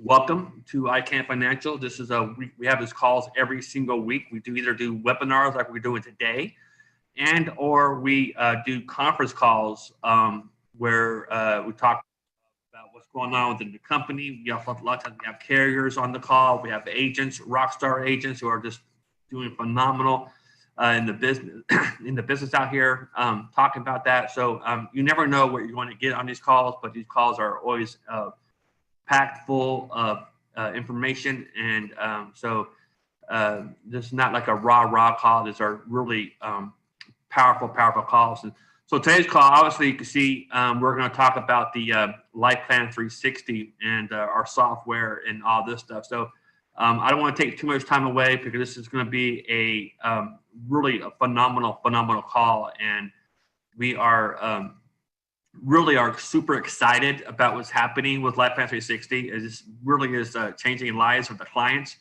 Welcome to iCamp Financial. This is we have these calls every single week. We either do webinars like we're doing today, and or we do conference calls where we talk about what's going on within the company. We also, a lot of times we have carriers on the call. We have agents, rock star agents who are just doing phenomenal in the business out here, talking about that. So you never know what you're going to get on these calls, but these calls are always packed full of information. And so this is not like a rah call. These are really powerful calls. And so today's call, obviously, you can see we're going to talk about the Life Plan 360 and our software and all this stuff. So I don't want to take too much time away because this is going to be really a phenomenal call. And we are really are super excited about what's happening with Life Plan 360. It really is changing lives of the clients,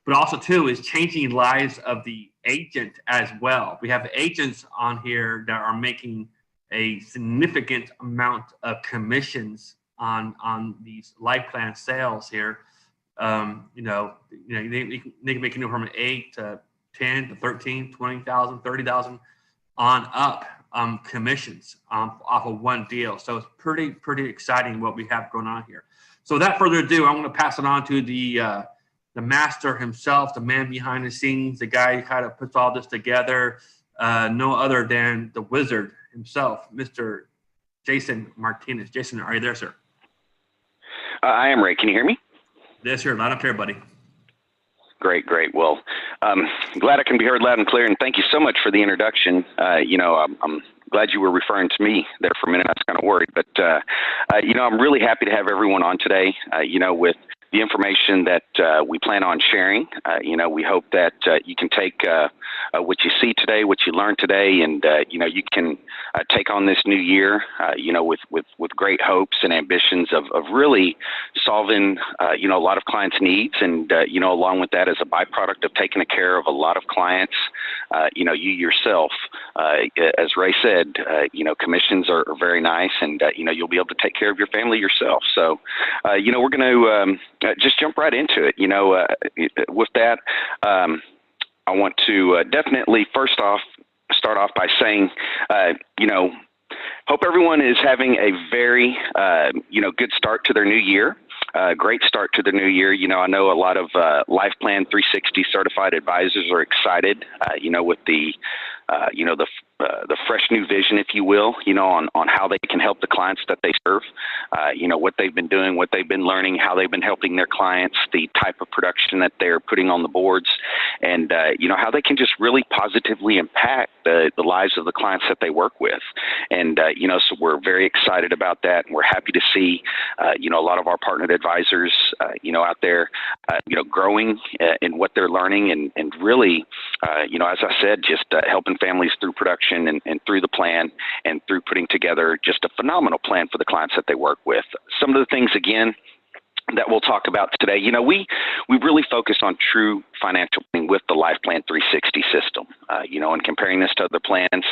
but also too is changing lives of the agent as well. We have agents on here that are making a significant amount of commissions on these life plan sales here. They can make anywhere from 8 to 10 to 13, 20,000, 30,000 on up. Commissions off of one deal. So it's pretty exciting what we have going on here. So without further ado, I'm going to pass it on to the master himself, the man behind the scenes, the guy who kind of puts all this together, no other than the wizard himself, Mr. Jason Martinez. Jason, are you there, sir? I am, Ray. Can you hear me? Yes, sir. Loud and clear, buddy. Great. Well, glad I can be heard loud and clear, and thank you so much for the introduction. I'm glad you were referring to me there for a minute. I was kind of worried, but I'm really happy to have everyone on today. With the information that we plan on sharing, we hope that you can take what you see today, what you learned today, and you can take on this new year, with great hopes and ambitions of really solving, a lot of clients' needs, and along with that, as a byproduct of taking care of a lot of clients, you yourself, as Ray said, commissions are very nice, and you'll be able to take care of your family yourself. So, we're going to just jump right into it. With that, I want to definitely first off start off by saying, hope everyone is having a very, good start to their new year. Great start to the new year. I know a lot of Life Plan 360 certified advisors are excited, with the fresh new vision, if you will, on how they can help the clients that they serve, what they've been doing, what they've been learning, how they've been helping their clients, the type of production that they're putting on the boards, and, how they can just really positively impact the lives of the clients that they work with. And, so we're very excited about that. And we're happy to see, a lot of our partnered advisors, out there, growing in what they're learning and really, as I said, just helping families through production and through the plan and through putting together just a phenomenal plan for the clients that they work with. Some of the things, again, that we'll talk about today, we really focus on true financial planning with the Life Plan 360 system, and comparing this to other plans,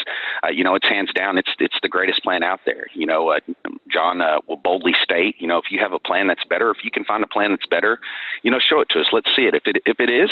it's hands down, it's the greatest plan out there. John will boldly state, if you have a plan that's better, if you can find a plan that's better, show it to us. Let's see it. If it is,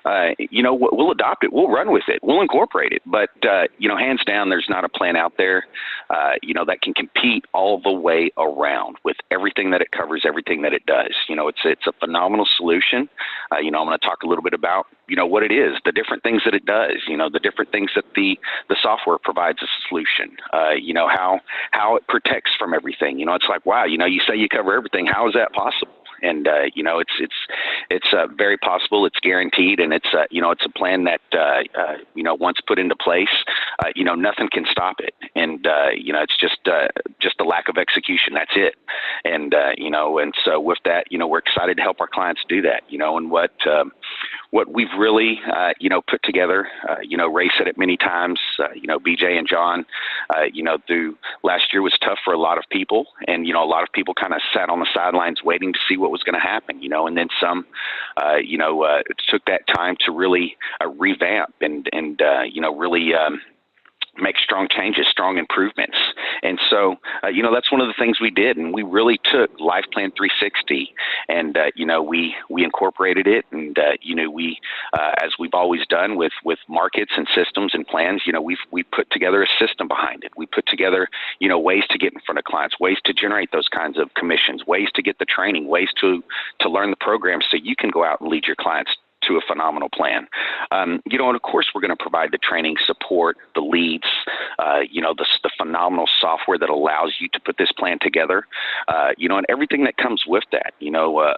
we'll adopt it. We'll run with it. We'll incorporate it. But, hands down, there's not a plan out there, that can compete all the way around with everything that it covers, everything that it does. It's a phenomenal solution. I'm going to talk a little bit about, what it is, the different things that it does, the different things that the software provides as a solution, how it protects from everything. It's like, wow, you say you cover everything. How is that possible? And, it's very possible. It's guaranteed. And it's a plan that, once put into place, nothing can stop it. And, it's just a lack of execution. That's it. And, and so with that, we're excited to help our clients do that, and what we've really, put together, Ray said it many times, BJ and John, through last year was tough for a lot of people. And, a lot of people kind of sat on the sidelines waiting to see what was going to happen, and then some, took that time to really revamp and really make strong changes, strong improvements. And so, that's one of the things we did, and we really took Life Plan 360, and we incorporated it, and we as we've always done with markets and systems and plans, we put together a system behind it. We put together ways to get in front of clients, ways to generate those kinds of commissions, ways to get the training, ways to learn the program so you can go out and lead your clients to a phenomenal plan. And of course, we're going to provide the training support, the leads, the phenomenal software that allows you to put this plan together, and everything that comes with that.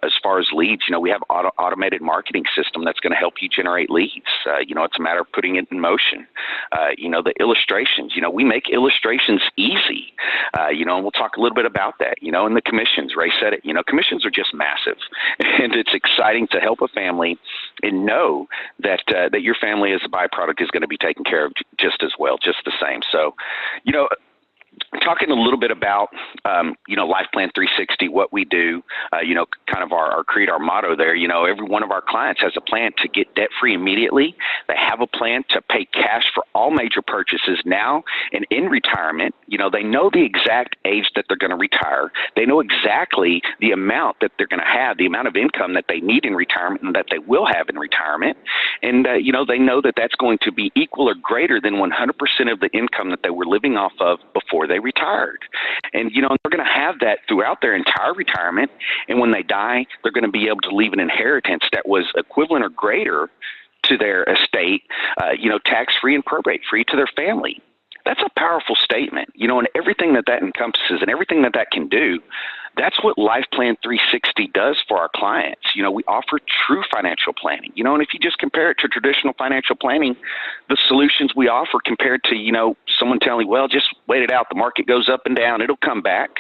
As far as leads, we have automated marketing system that's going to help you generate leads. It's a matter of putting it in motion. The illustrations, we make illustrations easy, and we'll talk a little bit about that, and the commissions. Ray said it, commissions are just massive, and it's exciting to help a family and know that that your family as a byproduct is going to be taken care of just as well, just the same. So, talking a little bit about, Life Plan 360, what we do, kind of our creed, our motto there, every one of our clients has a plan to get debt-free immediately. They have a plan to pay cash for all major purchases now and in retirement. They know the exact age that they're going to retire. They know exactly the amount that they're going to have, the amount of income that they need in retirement and that they will have in retirement. And, they know that that's going to be equal or greater than 100% of the income that they were living off of before they retired. And, they're going to have that throughout their entire retirement. And when they die, they're going to be able to leave an inheritance that was equivalent or greater to their estate, tax-free and probate-free to their family. That's a powerful statement, and everything that encompasses and everything that can do. That's what Life Plan 360 does for our clients. We offer true financial planning, and if you just compare it to traditional financial planning, the solutions we offer compared to, someone telling you, well, just wait it out. The market goes up and down. It'll come back.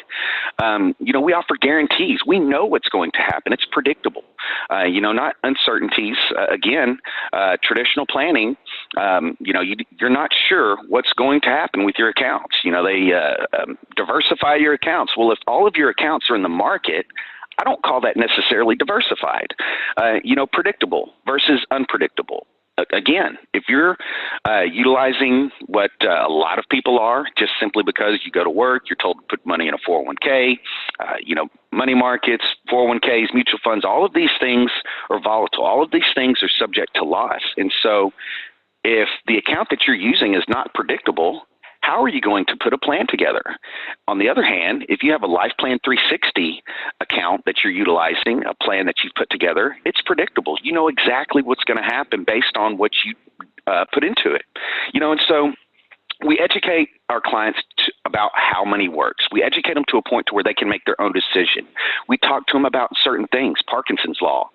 We offer guarantees. We know what's going to happen. It's predictable, not uncertainties. Again, traditional planning, you're not sure what's going to happen with your accounts. They diversify your accounts. Well, if all of your accounts are in the market, I don't call that necessarily diversified. Predictable versus unpredictable. Again, if you're utilizing what a lot of people are, just simply because you go to work, you're told to put money in a 401k, money markets, 401ks, mutual funds, all of these things are volatile. All of these things are subject to loss. And so if the account that you're using is not predictable, how are you going to put a plan together? On the other hand, if you have a Life Plan 360 account that you're utilizing, a plan that you've put together, it's predictable. You know exactly what's going to happen based on what you put into it. And so we educate our clients about how money works. We educate them to a point to where they can make their own decision. We talk to them about certain things, Parkinson's law,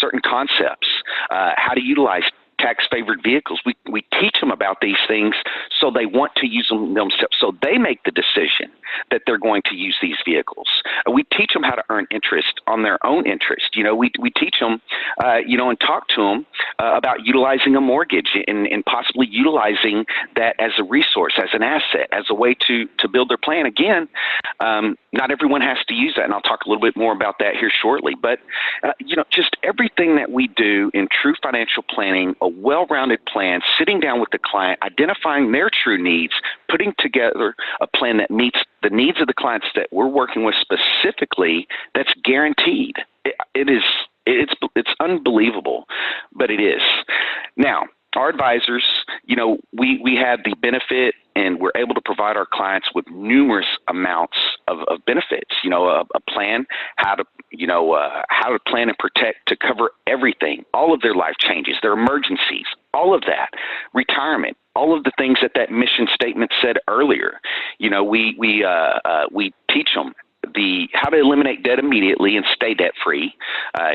certain concepts, how to utilize tax-favored vehicles. We teach them about these things so they want to use them themselves, so they make the decision that they're going to use these vehicles. We teach them how to earn interest on their own interest. We teach them, and talk to them about utilizing a mortgage and possibly utilizing that as a resource, as an asset, as a way to build their plan. Again, not everyone has to use that, and I'll talk a little bit more about that here shortly. But, just everything that we do in true financial planning, a well-rounded plan, sitting down with the client, identifying their true needs, putting together a plan that meets the needs of the clients that we're working with specifically, that's guaranteed. It's unbelievable, but it is. Now, our advisors, we have the benefit and we're able to provide our clients with numerous amounts of benefits, a plan, how to plan and protect to cover everything, all of their life changes, their emergencies, all of that, retirement, all of the things that mission statement said earlier. We teach them how to eliminate debt immediately and stay debt free, how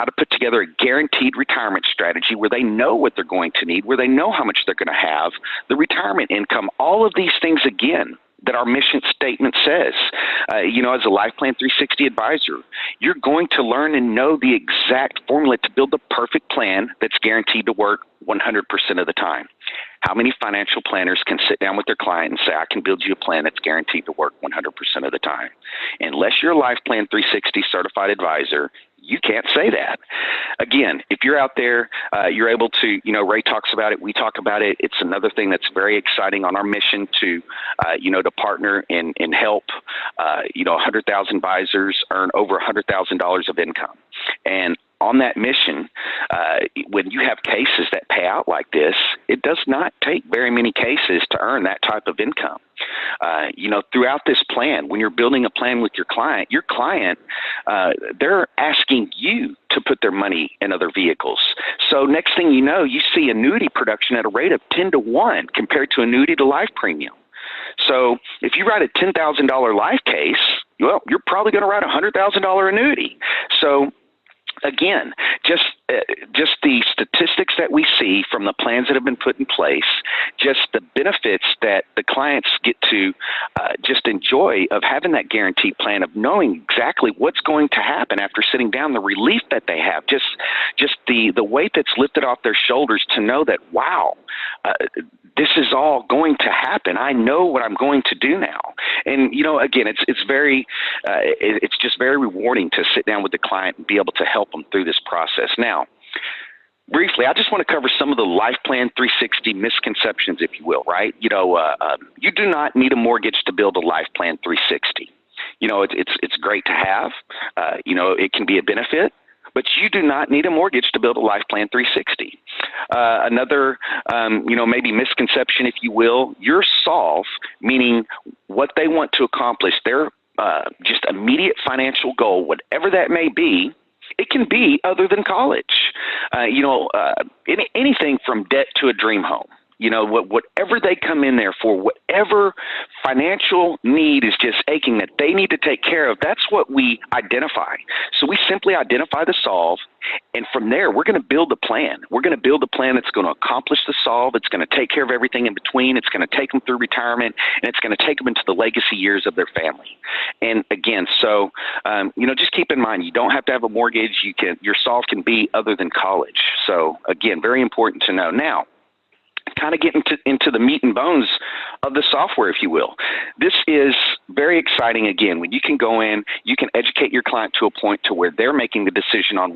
to put together a guaranteed retirement strategy where they know what they're going to need, where they know how much they're going to have, the retirement income, all of these things again that our mission statement says. As a Life Plan 360 advisor, you're going to learn and know the exact formula to build the perfect plan that's guaranteed to work 100% of the time. How many financial planners can sit down with their client and say, I can build you a plan that's guaranteed to work 100% of the time? Unless you're a Life Plan 360 certified advisor, You can't say that. Again, if you're out there, you're able to, Ray talks about it, we talk about it. It's another thing that's very exciting on our mission to, to partner and help, 100,000 advisors earn over $100,000 of income. And on that mission, when you have cases that pay out like this, it does not take very many cases to earn that type of income. Throughout this plan, when you're building a plan with your client, they're asking you to put their money in other vehicles. So next thing you know, you see annuity production at a rate of 10 to 1 compared to annuity to life premium. So if you write a $10,000 life case, well, you're probably going to write a $100,000 annuity. So again, just the statistics that we see from the plans that have been put in place, just the benefits that the clients get to just enjoy of having that guaranteed plan, of knowing exactly what's going to happen after sitting down, the relief that they have, just the weight that's lifted off their shoulders to know that, wow, this is all going to happen. I know what I'm going to do now. And, again, it's just very rewarding to sit down with the client and be able to help them through this process. Now, briefly, I just want to cover some of the Life Plan 360 misconceptions, if you will, right? You do not need a mortgage to build a Life Plan 360. It's great to have. It can be a benefit, but you do not need a mortgage to build a Life Plan 360. Another, maybe misconception, if you will, your solve, meaning what they want to accomplish, their just immediate financial goal, whatever that may be, it can be other than college. Anything from debt to a dream home. Whatever they come in there for, whatever financial need is just aching that they need to take care of, that's what we identify. So we simply identify the solve, and from there, we're going to build the plan. We're going to build a plan that's going to accomplish the solve. It's going to take care of everything in between. It's going to take them through retirement, and it's going to take them into the legacy years of their family. And again, so, just keep in mind, you don't have to have a mortgage. Your solve can be other than college. So again, very important to know. Now, kind of get into the meat and bones of the software, if you will. This is very exciting. Again, when you can go in, you can educate your client to a point to where they're making the decision on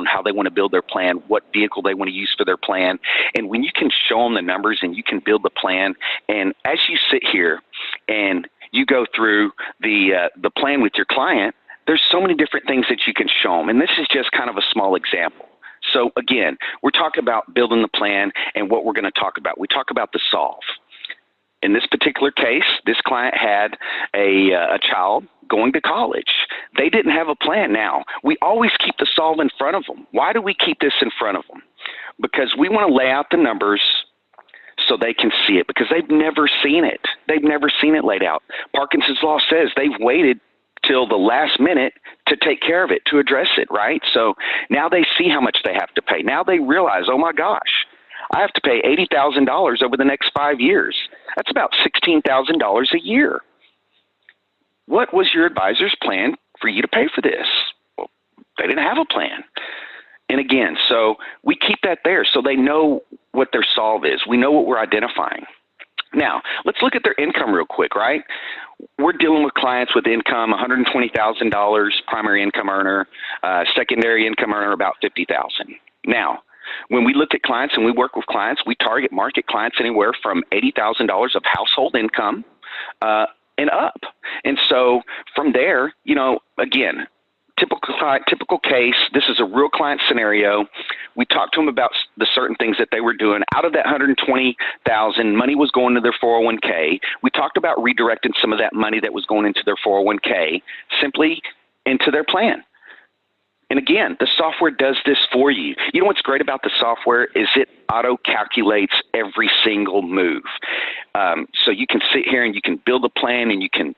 how they want to build their plan, what vehicle they want to use for their plan. And when you can show them the numbers and you can build the plan, and as you sit here and you go through the plan with your client, there's so many different things that you can show them. And this is just kind of a small example. So again, we're talking about building the plan, and what we're going to talk about. We talk about the solve. In this particular case, this client had a child going to college. They didn't have a plan. Now, we always keep the solve in front of them. Why do we keep this in front of them? Because we want to lay out the numbers so they can see it, because they've never seen it. They've never seen it laid out. Parkinson's law says they've waited till the last minute to take care of it, to address it, right? So now they see how much they have to pay. Now they realize, oh my gosh, I have to pay $80,000 over the next 5 years. That's about $16,000 a year. What was your advisor's plan for you to pay for this? Well, they didn't have a plan. And again, so we keep that there so they know what their solve is. We know what we're identifying. Now, let's look at their income real quick, right? We're dealing with clients with income, $120,000, primary income earner, secondary income earner, about $50,000. Now, when we look at clients and we work with clients, we target market clients anywhere from $80,000 of household income and up. And so from there, again, typical case, this is a real client scenario. We talked to them about the certain things that they were doing. Out of that $120,000, money was going to their 401k. We talked about redirecting some of that money that was going into their 401k simply into their plan. And again, the software does this for you. You know what's great about the software is it auto-calculates every single move. So you can sit here and you can build a plan, and you can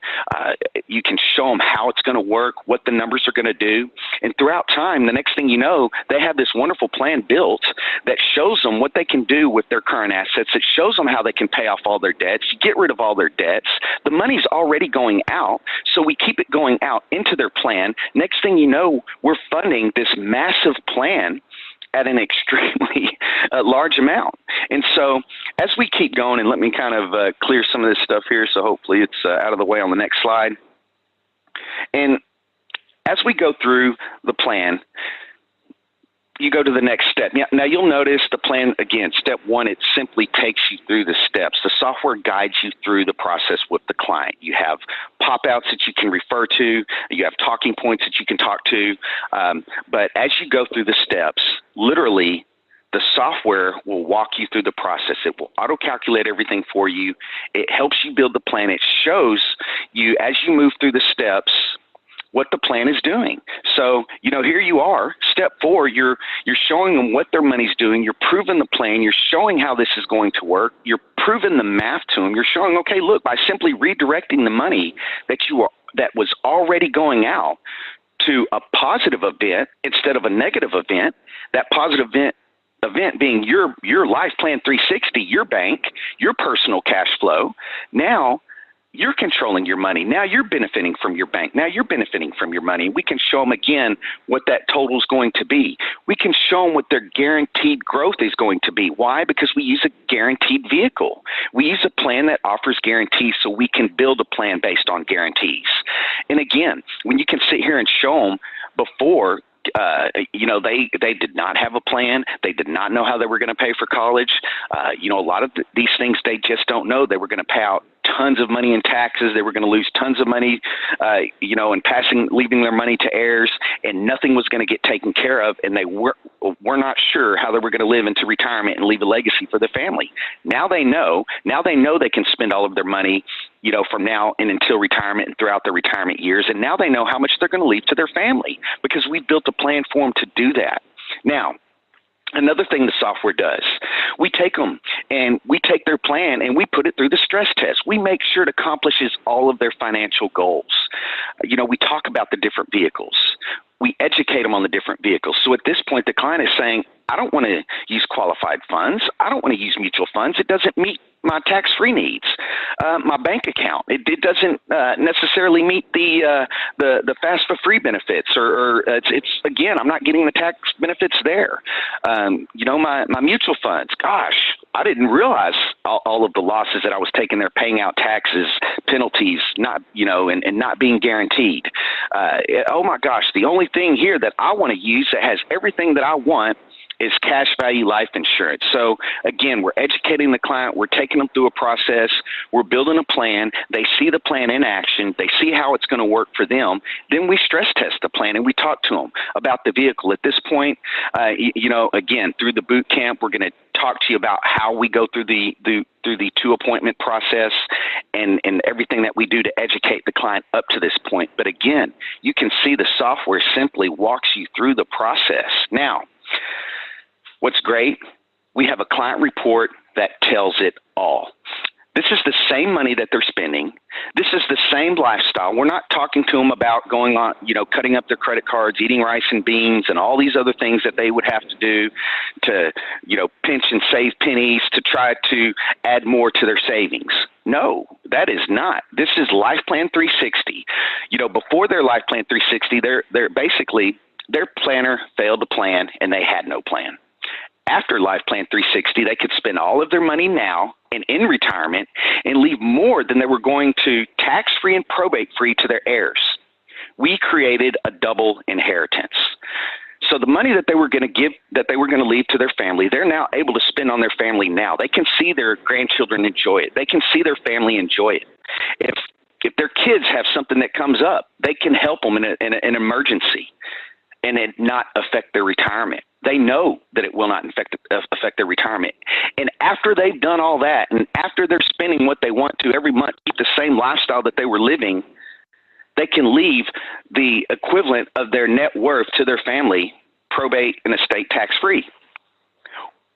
show them how it's going to work, what the numbers are going to do. And throughout time, the next thing you know, they have this wonderful plan built that shows them what they can do with their current assets. It shows them how they can pay off all their debts, get rid of all their debts. The money's already going out, so we keep it going out into their plan. Next thing you know, we're funding this massive plan at an extremely large amount. And so as we keep going, and let me kind of clear some of this stuff here, so hopefully it's out of the way on the next slide. And as we go through the plan, you go to the next step. Now you'll notice the plan, again, step one, it simply takes you through the steps. The software guides you through the process with the client. You have pop-outs that you can refer to. You have talking points that you can talk to. But as you go through the steps, literally, the software will walk you through the process. It will auto-calculate everything for you. It helps you build the plan. It shows you, as you move through the steps, what the plan is doing. So, here you are, step 4, you're showing them what their money's doing, you're proving the plan, you're showing how this is going to work, you're proving the math to them, you're showing, okay, look, by simply redirecting the money that was already going out to a positive event instead of a negative event, that positive event being your Life Plan 360, your bank, your personal cash flow. Now, you're controlling your money. Now you're benefiting from your bank. Now you're benefiting from your money. We can show them again what that total is going to be. We can show them what their guaranteed growth is going to be. Why? Because we use a guaranteed vehicle. We use a plan that offers guarantees, so we can build a plan based on guarantees. And again, when you can sit here and show them before, they did not have a plan. They did not know how they were going to pay for college. A lot of these things they just don't know. They were going to pay out tons of money in taxes. They were going to lose tons of money, in leaving their money to heirs, and nothing was going to get taken care of. And they were not sure how they were going to live into retirement and leave a legacy for their family. Now they know. Now they know they can spend all of their money, from now and until retirement and throughout their retirement years. And now they know how much they're going to leave to their family because we built a plan for them to do that. Now, another thing the software does, we take them and we take their plan and we put it through the stress test. We make sure it accomplishes all of their financial goals. We talk about the different vehicles. We educate them on the different vehicles. So at this point, the client is saying, I don't want to use qualified funds. I don't want to use mutual funds. It doesn't meet my tax-free needs. My bank account, it doesn't necessarily meet the FAFSA-free benefits, or it's again, I'm not getting the tax benefits there. My mutual funds, gosh, I didn't realize all of the losses that I was taking there, paying out taxes, penalties, and not being guaranteed. Oh my gosh, the only thing here that I want to use that has everything that I want is cash value life insurance. So again, we're educating the client, we're taking them through a process, we're building a plan, they see the plan in action, they see how it's going to work for them, then we stress test the plan and we talk to them about the vehicle. At this point, again, through the boot camp, we're going to talk to you about how we go through the 2-appointment process and everything that we do to educate the client up to this point. But again, you can see the software simply walks you through the process. Now, what's great, we have a client report that tells it all. This is the same money that they're spending. This is the same lifestyle. We're not talking to them about going on, cutting up their credit cards, eating rice and beans, and all these other things that they would have to do to, pinch and save pennies to try to add more to their savings. No, that is not. This is Life Plan 360. Before their Life Plan 360, they're basically, their planner failed to plan and they had no plan. After Life Plan 360, they could spend all of their money now and in retirement and leave more than they were going to tax-free and probate-free to their heirs. We created a double inheritance. So the money that they were going to leave to their family, they're now able to spend on their family now. They can see their grandchildren enjoy it. They can see their family enjoy it. If their kids have something that comes up, they can help them in an emergency and it not affect their retirement. They know that it will not affect their retirement. And after they've done all that, and after they're spending what they want to every month, keep the same lifestyle that they were living, they can leave the equivalent of their net worth to their family, probate and estate tax-free.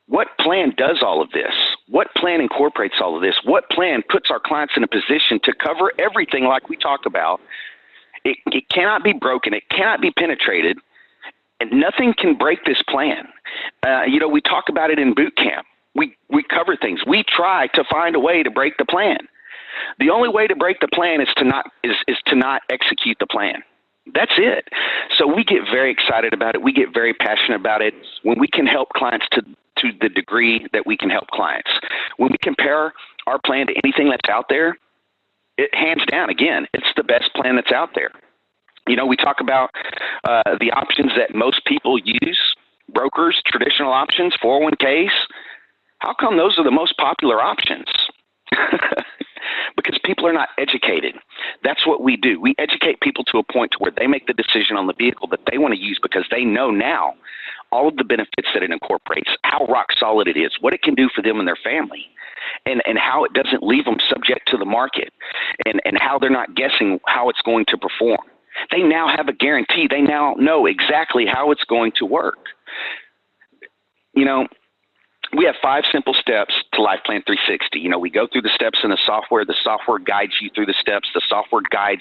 What plan does all of this? What plan incorporates all of this? What plan puts our clients in a position to cover everything like we talk about? It cannot be broken. It cannot be penetrated. And nothing can break this plan. We talk about it in boot camp. We cover things. We try to find a way to break the plan. The only way to break the plan is to not execute the plan. That's it. So we get very excited about it. We get very passionate about it when we can help clients to the degree that we can help clients. When we compare our plan to anything that's out there, it hands down, again, it's the best plan that's out there. We talk about the options that most people use, brokers, traditional options, 401ks. How come those are the most popular options? Because people are not educated. That's what we do. We educate people to a point to where they make the decision on the vehicle that they want to use because they know now all of the benefits that it incorporates, how rock solid it is, what it can do for them and their family, and how it doesn't leave them subject to the market, and how they're not guessing how it's going to perform. They now have a guarantee. They now know exactly how it's going to work. We have 5 simple steps to Life Plan 360. We go through the steps in the software. The software guides you through the steps. The software guides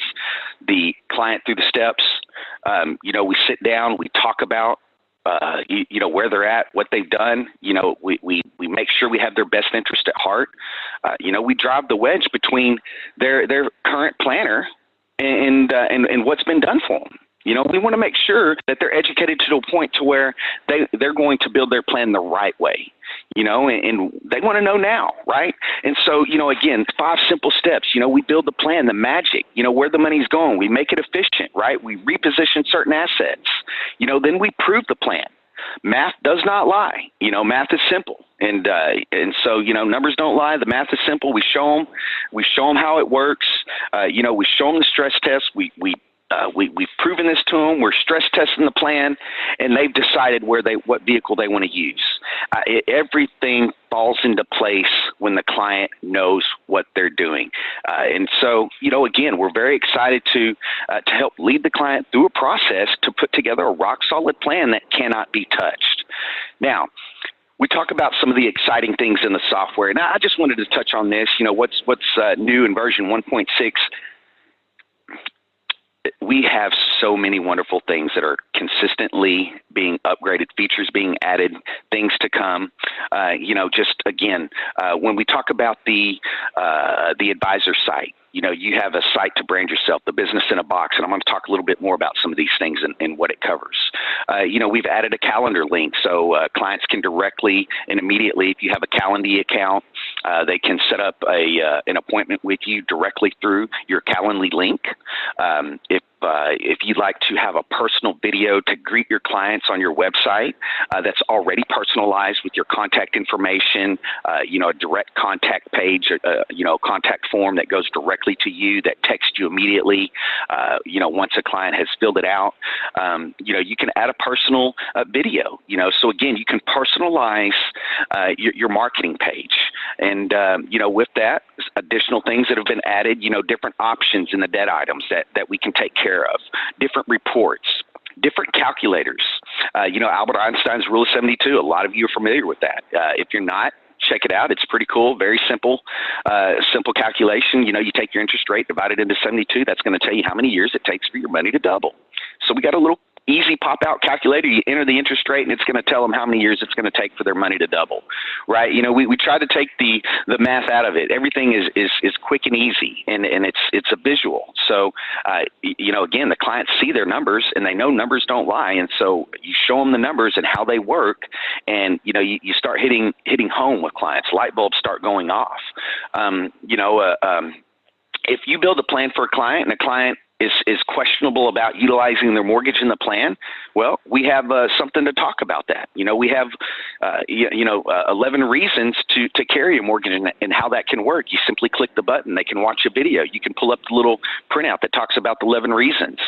the client through the steps. We sit down, we talk about, where they're at, what they've done. We make sure we have their best interest at heart. We drive the wedge between their current planner and what's been done for them. We want to make sure that they're educated to a point to where they're going to build their plan the right way, and they want to know now, right? And so, again, 5 simple steps. We build the plan, the magic, where the money's going. We make it efficient, right? We reposition certain assets. Then we prove the plan. Math does not lie. Math is simple. And so, numbers don't lie. The math is simple. We show them how it works. We show them the stress test. We've proven this to them. We're stress testing the plan, and they've decided what vehicle they want to use. Everything falls into place when the client knows what they're doing. And so, again, we're very excited to help lead the client through a process to put together a rock solid plan that cannot be touched. Now, we talk about some of the exciting things in the software, and I just wanted to touch on this. What's new in version 1.6. We have so many wonderful things that are consistently being upgraded, features being added, things to come. Just again, when we talk about the advisor site, you have a site to brand yourself, the business in a box, and I'm going to talk a little bit more about some of these things and what it covers. We've added a calendar link, so clients can directly and immediately, if you have a Calendly account, they can set up an appointment with you directly through your Calendly link. If you'd like to have a personal video to greet your clients on your website that's already personalized with your contact information, a direct contact page, a contact form that goes directly to you that texts you immediately, once a client has filled it out, you can add a personal video, so again, you can personalize your marketing page. And, with that, additional things that have been added, different options in the debt items that we can take care of, different reports, different calculators. Albert Einstein's Rule of 72, a lot of you are familiar with that. If you're not, check it out. It's pretty cool, very simple calculation. You take your interest rate, divide it into 72. That's going to tell you how many years it takes for your money to double. So we got a little easy pop-out calculator. You enter the interest rate, and it's going to tell them how many years it's going to take for their money to double, right? We try to take the math out of it. Everything is quick and easy, and it's a visual. So, again, the clients see their numbers, and they know numbers don't lie, and so you show them the numbers and how they work, and, you start hitting home with clients. Light bulbs start going off. If you build a plan for a client and a client is questionable about utilizing their mortgage in the plan, well, we have something to talk about that. We have 11 reasons to carry a mortgage and how that can work. You simply click the button. They can watch a video. You can pull up the little printout that talks about the 11 reasons.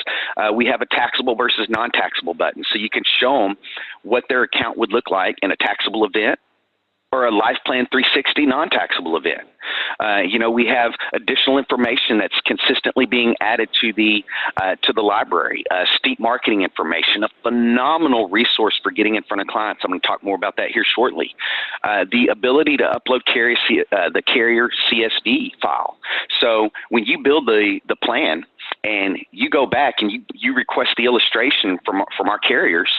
We have a taxable versus non-taxable button, so you can show them what their account would look like in a taxable event or a Life Plan 360 non-taxable event. We have additional information that's consistently being added to the library. Steep marketing information, a phenomenal resource for getting in front of clients. I'm going to talk more about that here shortly. The ability to upload the carrier CSV file. So when you build the plan, and you go back and you request the illustration from our carriers,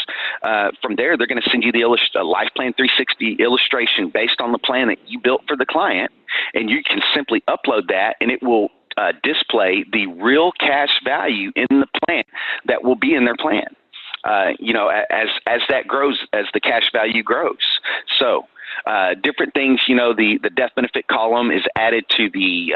from there they're going to send you the Life Plan 360 illustration based on the plan that you built for the client, and you can simply upload that, and it will display the real cash value in the plan that will be in their plan. as that grows, as the cash value grows. So different things, the death benefit column is added to the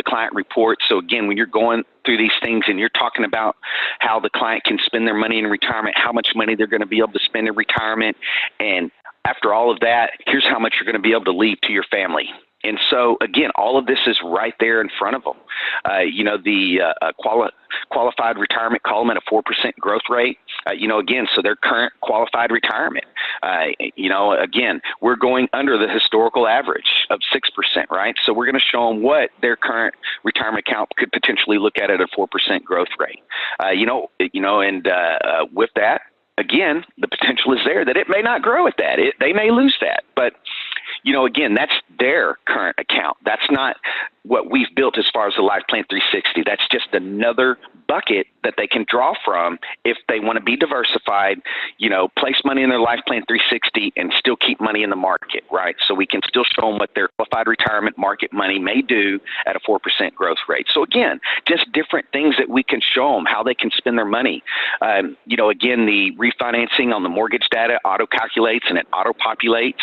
client report. So again, when you're going through these things and you're talking about how the client can spend their money in retirement, how much money they're going to be able to spend in retirement, and after all of that, here's how much you're going to be able to leave to your family. And so, again, all of this is right there in front of them. Qualified retirement column at a 4% growth rate, again, so their current qualified retirement, again, we're going under the historical average of 6%, right? So we're going to show them what their current retirement account could potentially look at a 4% growth rate. With that, again, the potential is there that it may not grow at that. They may lose that, but again, that's their current account. That's not what we've built as far as the Life Plan 360. That's just another bucket that they can draw from if they want to be diversified, place money in their Life Plan 360 and still keep money in the market, right? So we can still show them what their qualified retirement market money may do at a 4% growth rate. So again, just different things that we can show them how they can spend their money. Again, the refinancing on the mortgage data auto-calculates and it auto-populates,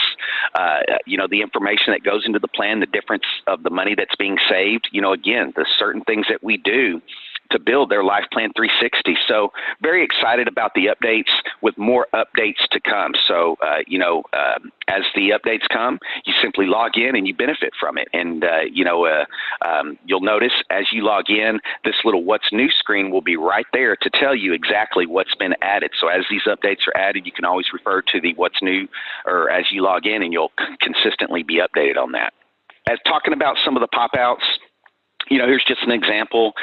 the information that goes into the plan, the difference of the money that's being saved. Again, the certain things that we do to build their Life Plan 360. So very excited about the updates with more updates to come. So, as the updates come, you simply log in and you benefit from it. And, you'll notice as you log in, this little what's new screen will be right there to tell you exactly what's been added. So as these updates are added, you can always refer to the what's new or as you log in and you'll consistently be updated on that. As talking about some of the pop-outs, here's just an example.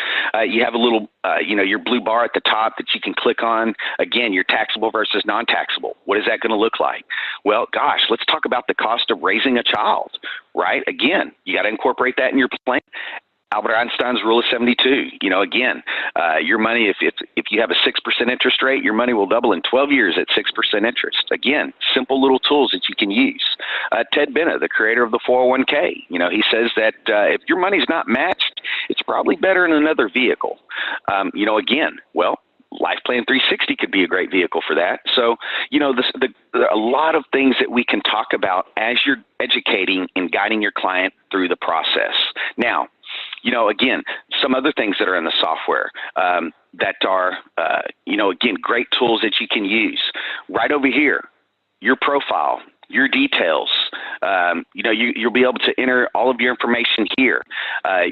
You have a little, your blue bar at the top that you can click on. Again, your taxable versus non-taxable. What is that going to look like? Well, gosh, let's talk about the cost of raising a child, right? Again, you got to incorporate that in your plan. Albert Einstein's rule of 72. Again, your money, if you have a 6% interest rate, your money will double in 12 years at 6% interest. Again, simple little tools that you can use. Ted Bennett, the creator of the 401k, he says that if your money's not matched, it's probably better in another vehicle. Again, well, Life Plan 360 could be a great vehicle for that. So, there are a lot of things that we can talk about as you're educating and guiding your client through the process. Now, again, some other things that are in the software that are, again, great tools that you can use. Right over here, your profile, your details. You'll be able to enter all of your information here.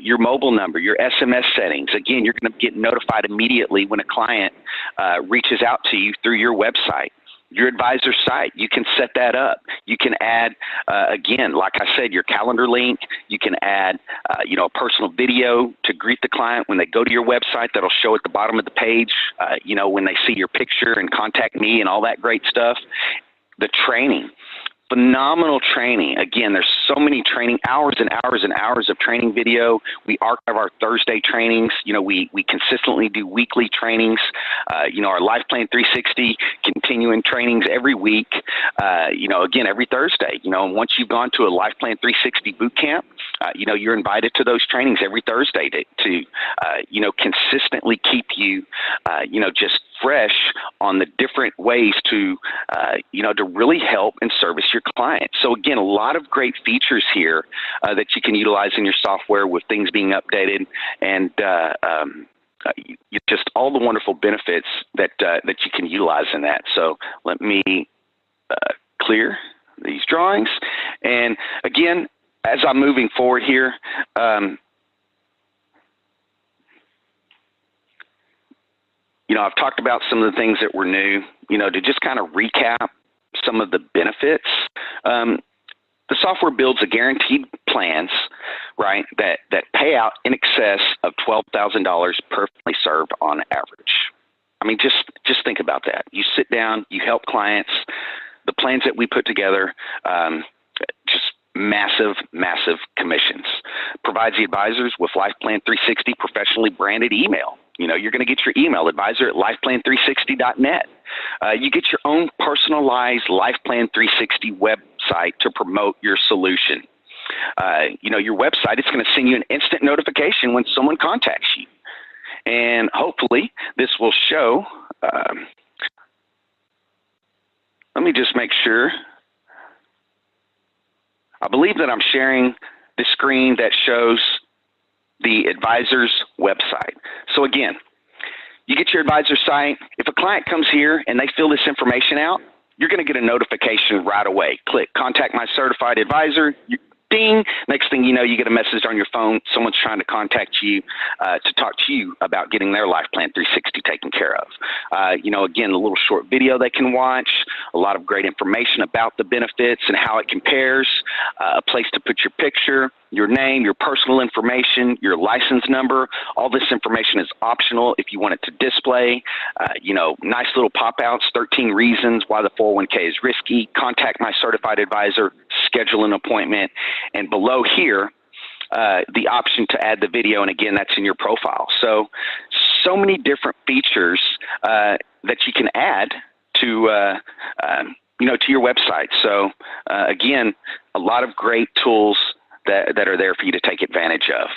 Your mobile number, your SMS settings. Again, you're going to get notified immediately when a client reaches out to you through your website. Your advisor site, you can set that up. You can add, again, like I said, your calendar link. You can add, a personal video to greet the client when they go to your website. That'll show at the bottom of the page, when they see your picture and contact me and all that great stuff. The training. Phenomenal training. Again, there's so many training hours and hours and hours of training video. We archive our Thursday trainings. We consistently do weekly trainings. Our Life Plan 360 continuing trainings every week. Again, every Thursday. And once you've gone to a Life Plan 360 boot camp, you're invited to those trainings every Thursday to consistently keep you, just fresh on the different ways to really help and service your client. So again, a lot of great features here that you can utilize in your software with things being updated and just all the wonderful benefits that you can utilize in that. So let me clear these drawings. And again, as I'm moving forward here, I've talked about some of the things that were new, to just kind of recap some of the benefits. The software builds a guaranteed plans, right, that pay out in excess of $12,000 per family served on average. I mean, just think about that. You sit down, you help clients, the plans that we put together, just massive, massive commissions. Provides the advisors with Life Plan 360 professionally branded email. You're going to get your email, advisor at lifeplan360.net. You get your own personalized Life Plan 360 website to promote your solution. Your website, it's going to send you an instant notification when someone contacts you. And hopefully this will show, let me just make sure. I believe that I'm sharing the screen that shows the advisor's website. So again, you get your advisor site. If a client comes here and they fill this information out, you're going to get a notification right away. Click Contact My Certified Advisor. Ding. Next thing you know, you get a message on your phone. Someone's trying to contact you to talk to you about getting their Life Plan 360 taken care of. Again, a little short video they can watch, a lot of great information about the benefits and how it compares, a place to put your picture, your name, your personal information, your license number. All this information is optional if you want it to display. Nice little pop-outs, 13 reasons why the 401k is risky. Contact my certified advisor, schedule an appointment. And below here, the option to add the video, and again, that's in your profile. So many different features that you can add to your website. So again, a lot of great tools that are there for you to take advantage of.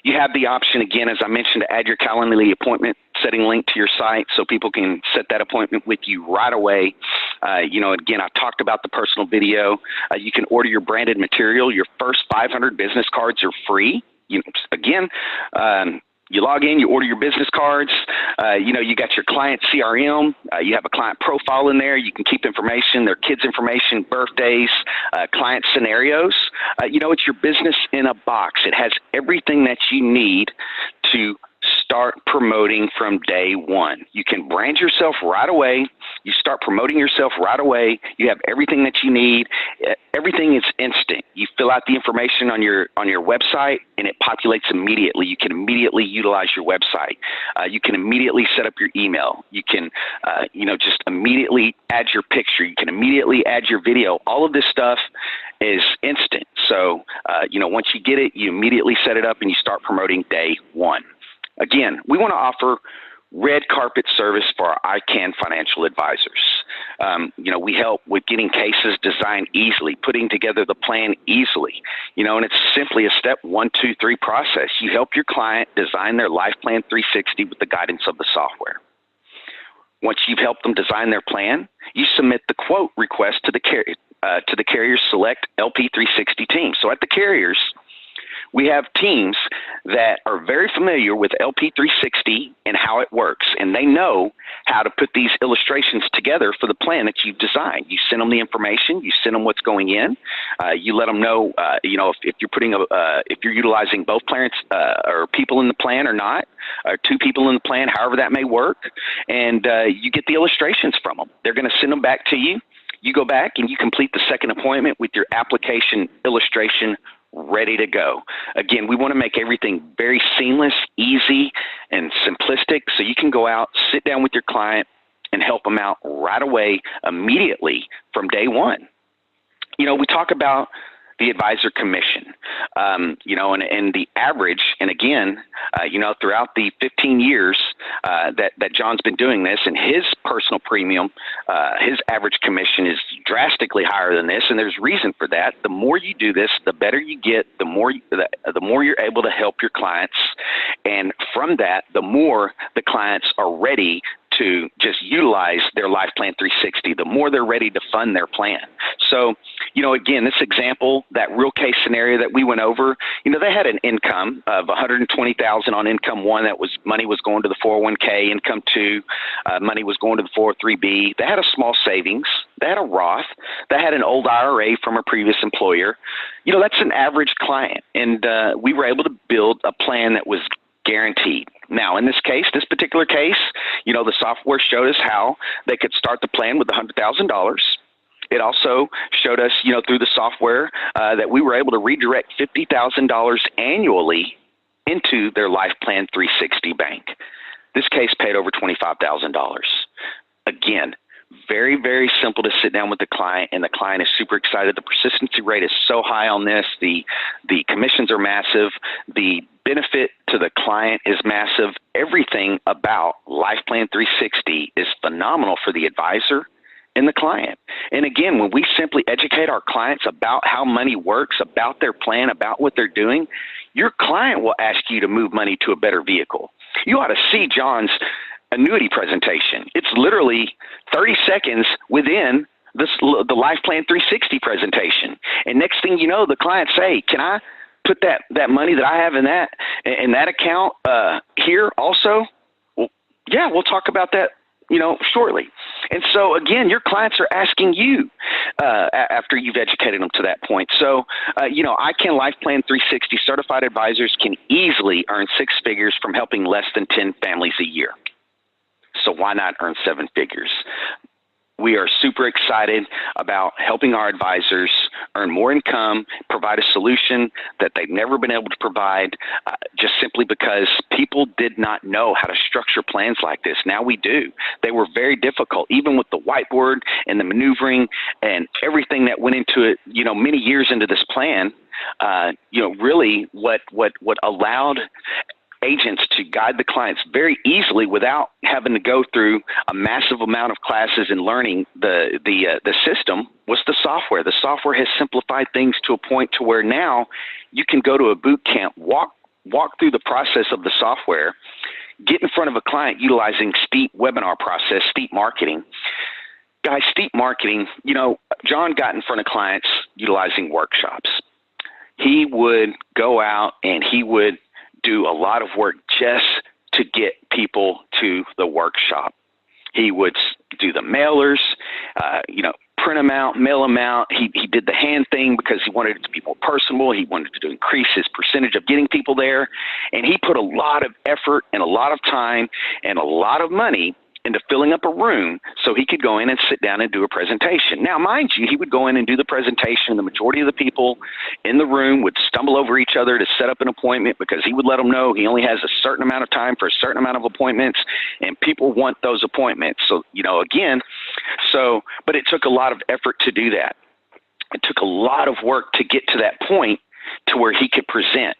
You have the option, again, as I mentioned, to add your Calendly appointment setting link to your site so people can set that appointment with you right away. Again, I talked about the personal video. You can order your branded material. Your first 500 business cards are free. You log in, you order your business cards, you got your client CRM, you have a client profile in there, you can keep information, their kids' information, birthdays, client scenarios. It's your business in a box. It has everything that you need to start promoting from day one. You can brand yourself right away. You start promoting yourself right away. You have everything that you need. Everything is instant. You fill out the information on your website and it populates immediately. You can immediately utilize your website. You can immediately set up your email. You can just immediately add your picture. You can immediately add your video. All of this stuff is instant. So once you get it, you immediately set it up and you start promoting day one. Again, we want to offer red carpet service for our ICANN financial advisors. We help with getting cases designed easily, putting together the plan easily, and it's simply a step 1, 2, 3 process. You help your client design their Life Plan 360 with the guidance of the software. Once you've helped them design their plan, you submit the quote request to the carrier's select LP360 team. So at the carriers, we have teams that are very familiar with LP360 and how it works, and they know how to put these illustrations together for the plan that you've designed. You send them the information, you send them what's going in, you let them know, if you're utilizing both plans or people in the plan or not, or 2 people in the plan, however that may work, and you get the illustrations from them. They're going to send them back to you. You go back and you complete the second appointment with your application illustration ready to go. Again, we want to make everything very seamless, easy, and simplistic so you can go out, sit down with your client, and help them out right away, immediately from day one. We talk about the advisor commission, and the average, and again, throughout the 15 years that John's been doing this, and his personal premium, his average commission is drastically higher than this, and there's reason for that. The more you do this, the better you get, the more you're able to help your clients, and from that, the more the clients are ready to just utilize their Life Plan 360, the more they're ready to fund their plan. So, again, this example, that real case scenario that we went over, they had an income of $120,000 on income 1. Money was going to the 401k. Income 2, money was going to the 403b. They had a small savings. They had a Roth. They had an old IRA from a previous employer. That's an average client, and we were able to build a plan that was guaranteed. Now, in this particular case, the software showed us how they could start the plan with $100,000. It also showed us, through the software, that we were able to redirect $50,000 annually into their Life Plan 360 bank. This case paid over $25,000. Again, very, very simple to sit down with the client, and the client is super excited. The persistency rate is so high on this. The commissions are massive. The benefit to the client is massive. Everything about Life Plan 360 is phenomenal for the advisor and the client. And again, when we simply educate our clients about how money works, about their plan, about what they're doing, your client will ask you to move money to a better vehicle. You ought to see John's annuity presentation. It's literally 30 seconds within the Life Plan 360 presentation. And next thing you know, the clients say, can I put that money that I have in that account here also? Well, yeah, we'll talk about that, shortly. And so again, your clients are asking you after you've educated them to that point. So, ICANN Life Plan 360 certified advisors can easily earn six figures from helping less than 10 families a year. So why not earn seven figures? We are super excited about helping our advisors earn more income, provide a solution that they've never been able to provide, just simply because people did not know how to structure plans like this. Now we do. They were very difficult, even with the whiteboard and the maneuvering and everything that went into it, many years into this plan. Really what allowed agents to guide the clients very easily without having to go through a massive amount of classes and learning the system was the software. The software has simplified things to a point to where now you can go to a boot camp, walk through the process of the software, get in front of a client utilizing Steep webinar process, Steep marketing. Guys, Steep marketing, John got in front of clients utilizing workshops. He would go out and he would do a lot of work just to get people to the workshop. He would do the mailers, print them out, mail them out. He did the hand thing because he wanted it to be more personal. He wanted to increase his percentage of getting people there. And he put a lot of effort and a lot of time and a lot of money into filling up a room so he could go in and sit down and do a presentation. Now, mind you, he would go in and do the presentation. The majority of the people in the room would stumble over each other to set up an appointment because he would let them know he only has a certain amount of time for a certain amount of appointments, and people want those appointments. So, but it took a lot of effort to do that. It took a lot of work to get to that point to where he could present.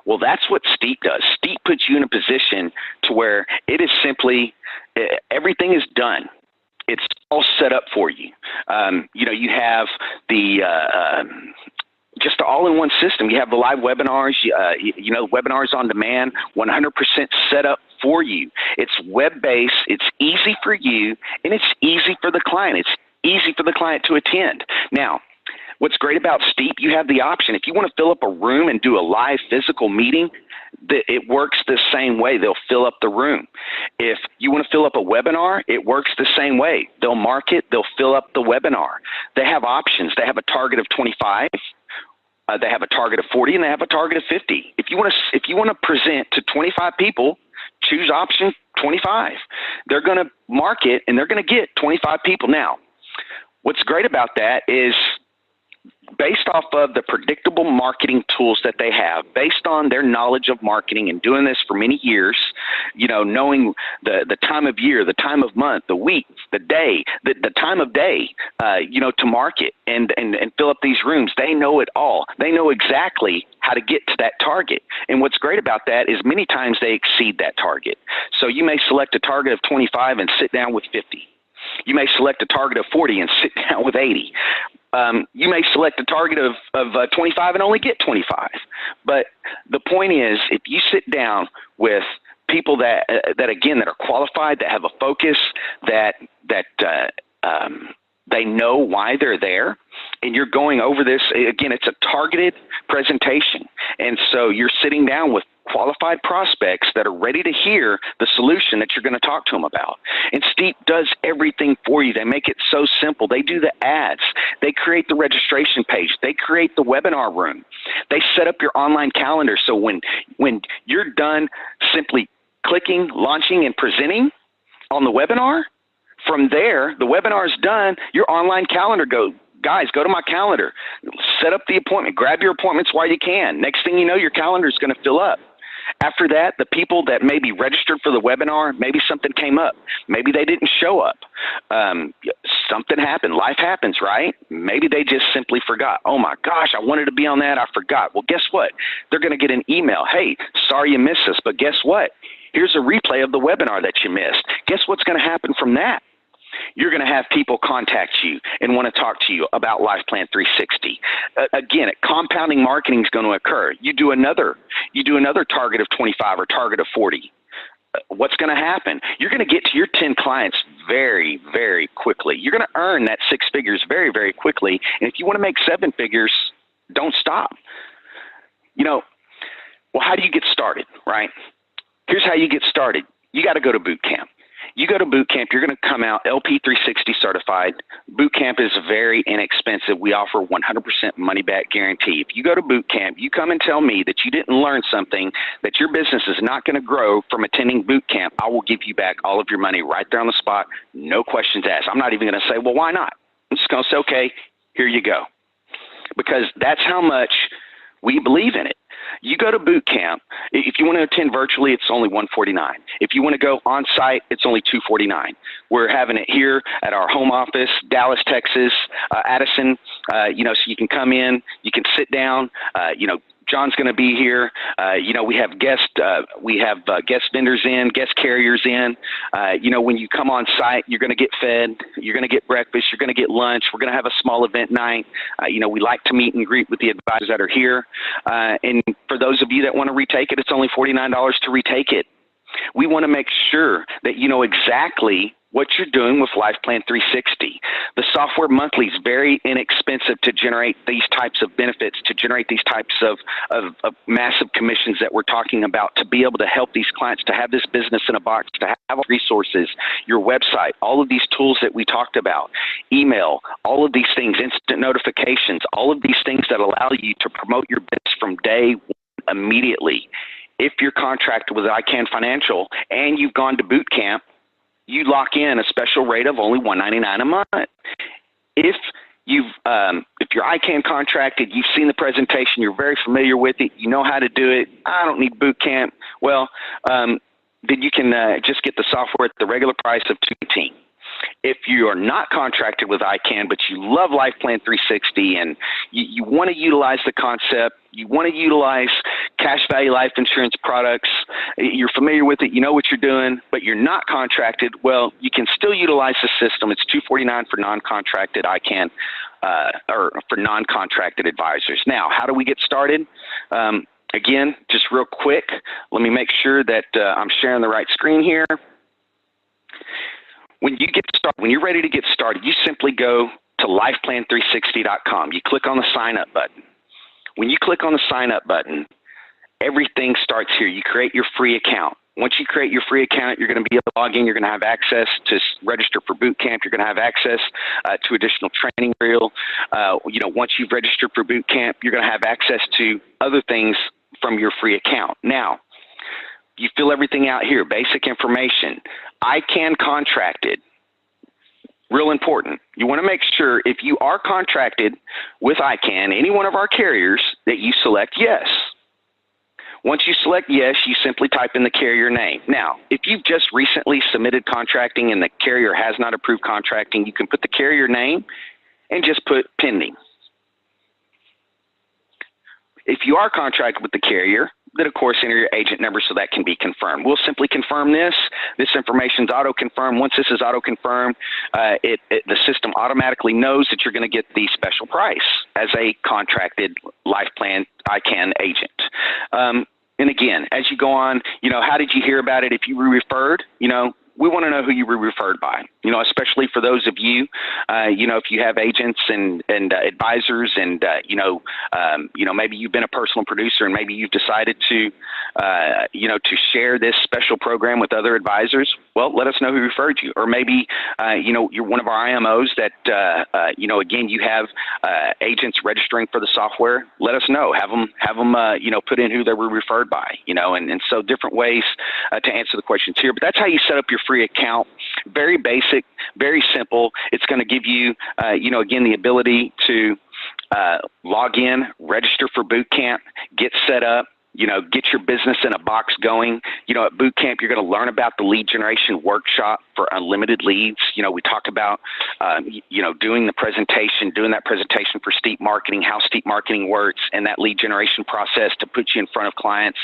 Well, that's what Steep does. Steep puts you in a position to where it is simply everything is done. It's all set up for you. You have the just all-in-one system. You have the live webinars, webinars on demand, 100% set up for you. It's web-based, it's easy for you, and it's easy for the client. It's easy for the client to attend. Now, what's great about Steep, you have the option. If you want to fill up a room and do a live physical meeting, it works the same way. They'll fill up the room. If you want to fill up a webinar, it works the same way. They'll mark it, they'll fill up the webinar. They have options. They have a target of 25. They have a target of 40, and they have a target of 50. If you want to present to 25 people, choose option 25. They're going to mark it, and they're going to get 25 people. Now, what's great about that is based off of the predictable marketing tools that they have, based on their knowledge of marketing and doing this for many years, knowing the time of year, the time of month, the week, the day, the time of day, to market and fill up these rooms. They know it all. They know exactly how to get to that target. And what's great about that is many times they exceed that target. So you may select a target of 25 and sit down with 50. You may select a target of 40 and sit down with 80. You may select a target of 25 and only get 25. But the point is, if you sit down with people that are qualified, that have a focus, that they know why they're there, and you're going over this, again, it's a targeted presentation. And so you're sitting down with qualified prospects that are ready to hear the solution that you're going to talk to them about. And Steep does everything for you. They make it so simple. They do the ads. They create the registration page. They create the webinar room. They set up your online calendar. So when you're done simply clicking, launching, and presenting on the webinar, from there, the webinar is done, your online calendar guys, go to my calendar, set up the appointment, grab your appointments while you can. Next thing you know, your calendar is going to fill up. After that, the people that maybe registered for the webinar, maybe something came up. Maybe they didn't show up. Something happened. Life happens, right? Maybe they just simply forgot. Oh my gosh, I wanted to be on that. I forgot. Well, guess what? They're going to get an email. Hey, sorry you missed this, but guess what? Here's a replay of the webinar that you missed. Guess what's going to happen from that? You're going to have people contact you and want to talk to you about Life Plan 360. Again, compounding marketing is going to occur. You do another target of 25 or target of 40. what's going to happen? You're going to get to your 10 clients very, very quickly. You're going to earn that 6 figures very, very quickly. And if you want to make 7 figures, don't stop. Well, how do you get started, right? Here's how you get started. You got to go to boot camp. You go to boot camp, you're going to come out LP360 certified. Boot camp is very inexpensive. We offer 100% money back guarantee. If you go to boot camp, you come and tell me that you didn't learn something, that your business is not going to grow from attending boot camp, I will give you back all of your money right there on the spot. No questions asked. I'm not even going to say, well, why not? I'm just going to say, okay, here you go. Because that's how much we believe in it. You go to boot camp. If you want to attend virtually, it's only $149. If you want to go on site, it's only $249. We're having it here at our home office, Dallas, Texas, Addison. So you can come in, you can sit down. John's going to be here. We have guest vendors in, guest carriers in. When you come on site, you're going to get fed. You're going to get breakfast. You're going to get lunch. We're going to have a small event night. We like to meet and greet with the advisors that are here. And for those of you that want to retake it, it's only $49 to retake it. We want to make sure that you know exactly what you're doing with Life Plan 360. The software monthly is very inexpensive to generate these types of benefits, to generate these types of massive commissions that we're talking about, to be able to help these clients, to have this business in a box, to have resources, your website, all of these tools that we talked about, email, all of these things, instant notifications, all of these things that allow you to promote your business from day one immediately. If you're contracted with ICANN Financial and you've gone to boot camp, you lock in a special rate of only $199 a month. If you're ICANN contracted, you've seen the presentation, you're very familiar with it, you know how to do it, I don't need boot camp, well, then you can just get the software at the regular price of $219. If you are not contracted with ICANN, but you love Life Plan 360 and you want to utilize the concept, you want to utilize cash value life insurance products, you're familiar with it, you know what you're doing, but you're not contracted, well, you can still utilize the system. It's $249 for non-contracted ICANN or for non-contracted advisors. Now, how do we get started? Again, just real quick, let me make sure that I'm sharing the right screen here. When you get started, when you're ready to get started, you simply go to lifeplan360.com. You click on the sign up button. When you click on the sign up button, everything starts here. You create your free account. Once you create your free account, you're going to be able to log in. You're going to have access to register for boot camp. You're going to have access to additional training material. Once you've registered for boot camp, you're going to have access to other things from your free account. Now, you fill everything out here, basic information. ICANN contracted, real important. You want to make sure if you are contracted with ICANN, any one of our carriers, that you select yes. Once you select yes, you simply type in the carrier name. Now, if you've just recently submitted contracting and the carrier has not approved contracting, you can put the carrier name and just put pending. If you are contracted with the carrier, then of course enter your agent number so that can be confirmed. We'll simply confirm this. This information is auto-confirmed. Once this is auto-confirmed, the system automatically knows that you're going to get the special price as a contracted Life Plan ICANN agent. And again, as you go on, how did you hear about it? If you were referred, we want to know who you were referred by, especially for those of you, if you have agents and advisors and, maybe you've been a personal producer and maybe you've decided to share this special program with other advisors. Well, let us know who referred you. Or maybe, you're one of our IMOs that, again, you have agents registering for the software. Let us know. Have them, put in who they were referred by, and so different ways to answer the questions here. But that's how you set up your free account. Very basic, very simple. It's going to give you, again, the ability to log in, register for boot camp, get set up, get your business in a box going. At boot camp, you're going to learn about the lead generation workshop for unlimited leads. We talk about, doing that presentation for steep marketing, how steep marketing works, and that lead generation process to put you in front of clients.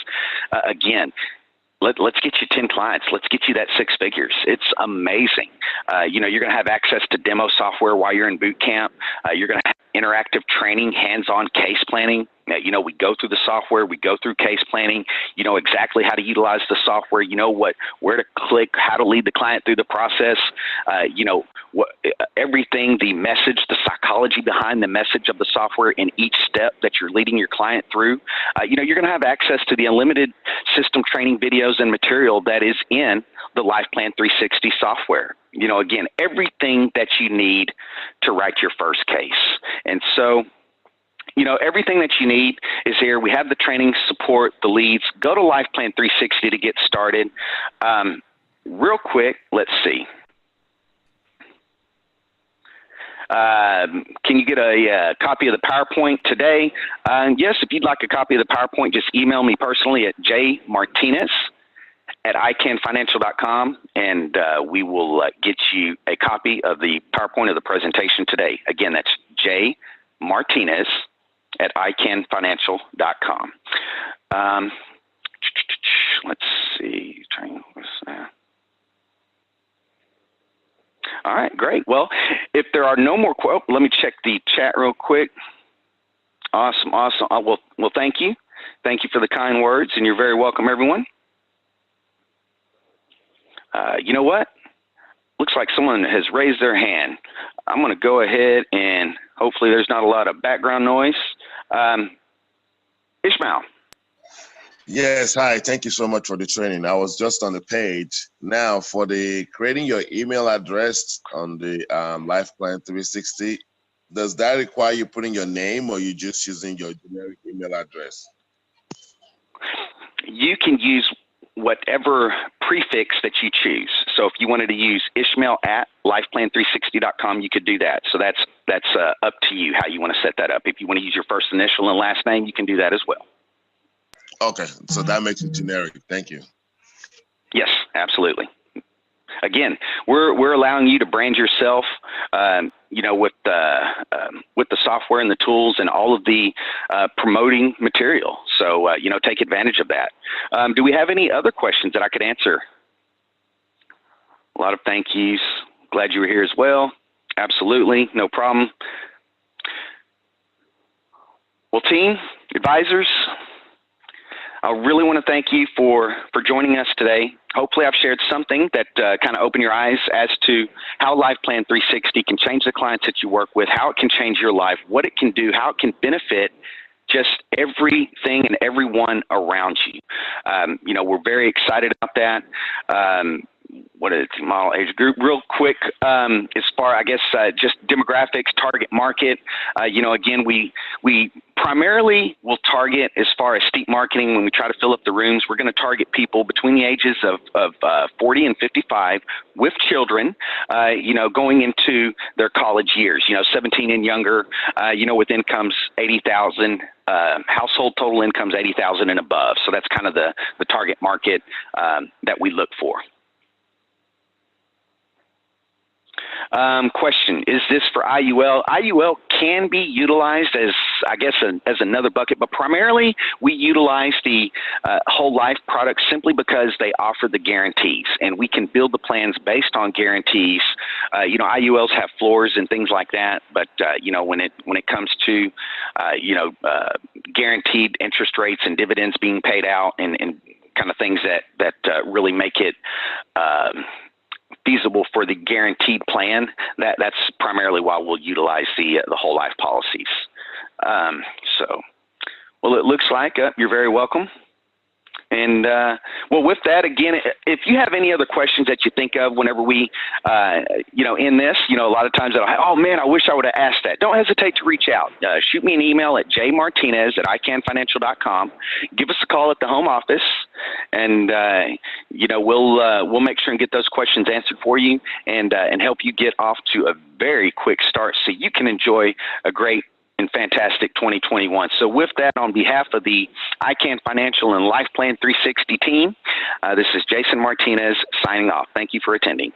Again, let's get you 10 clients. Let's get you that 6 figures. It's amazing. You're going to have access to demo software while you're in boot camp. You're going to have interactive training, hands-on case planning. You know, we go through the software, we go through case planning, you know exactly how to utilize the software, you know where to click, how to lead the client through the process, you know, everything, the message, the psychology behind the message of the software in each step that you're leading your client through. You know, you're going to have access to the unlimited system training videos and material that is in the LifePlan 360 software. You know, again, everything that you need to write your first case. And so, you know, everything that you need is here. We have the training, support, the leads. Go to LifePlan 360 to get started. Real quick, let's see. Can you get a copy of the PowerPoint today? Yes, if you'd like a copy of the PowerPoint, just email me personally at jmartinez@icanfinancial.com, and we will get you a copy of the PowerPoint of the presentation today. Again, that's jmartinez@icanfinancial.com. Let's see. All right, great. Well, if there are no more let me check the chat real quick. Awesome. Well, thank you. Thank you for the kind words, and you're very welcome, everyone. You know what? Looks like someone has raised their hand. I'm going to go ahead and hopefully there's not a lot of background noise. Ishmael. Yes, hi. Thank you so much for the training. I was just on the page. Now, for the creating your email address on the LifePlan 360, does that require you putting your name, or you just using your generic email address? You can use whatever prefix that you choose. So if you wanted to use Ishmael@lifeplan360.com, you could do that. So that's up to you how you want to set that up. If you want to use your first initial and last name, you can do that as well. Okay, so that makes it generic. Thank you. Yes, absolutely. Again, we're allowing you to brand yourself, you know, with the software and the tools and all of the promoting material. So you know, take advantage of that. Do we have any other questions that I could answer? A lot of thank yous. Glad you were here as well. Absolutely, no problem. Well, team, advisors, I really want to thank you for joining us today. Hopefully I've shared something that kind of opened your eyes as to how LifePlan 360 can change the clients that you work with, how it can change your life, what it can do, how it can benefit just everything and everyone around you. You know, we're very excited about that. What is it, model age group? Real quick, as far, I guess, just demographics, target market. You know, again, we primarily will target, as far as steep marketing, when we try to fill up the rooms, we're going to target people between the ages of 40 and 55 with children, you know, going into their college years, you know, 17 and younger, you know, with incomes 80,000, household total incomes 80,000 and above. So that's kind of the target market that we look for. Question, is this for IUL? IUL can be utilized as, I guess, as another bucket, but primarily we utilize the whole life product simply because they offer the guarantees, and we can build the plans based on guarantees. You know, IULs have floors and things like that, but you know, when it comes to you know, guaranteed interest rates and dividends being paid out, and kind of things that really make it feasible for the guaranteed plan, that's primarily why we'll utilize the whole life policies. So, well, it looks like you're very welcome. And well, with that, again, if you have any other questions that you think of whenever we, you know, in this, you know, a lot of times I'll, oh man, I wish I would have asked that. Don't hesitate to reach out. Shoot me an email at jmartinez@icanfinancial.com. Give us a call at the home office, and you know, we'll make sure and get those questions answered for you, and help you get off to a very quick start so you can enjoy a great and fantastic 2021. So with that, on behalf of the ICANN Financial and LifePlan 360 team, this is Jason Martinez signing off. Thank you for attending.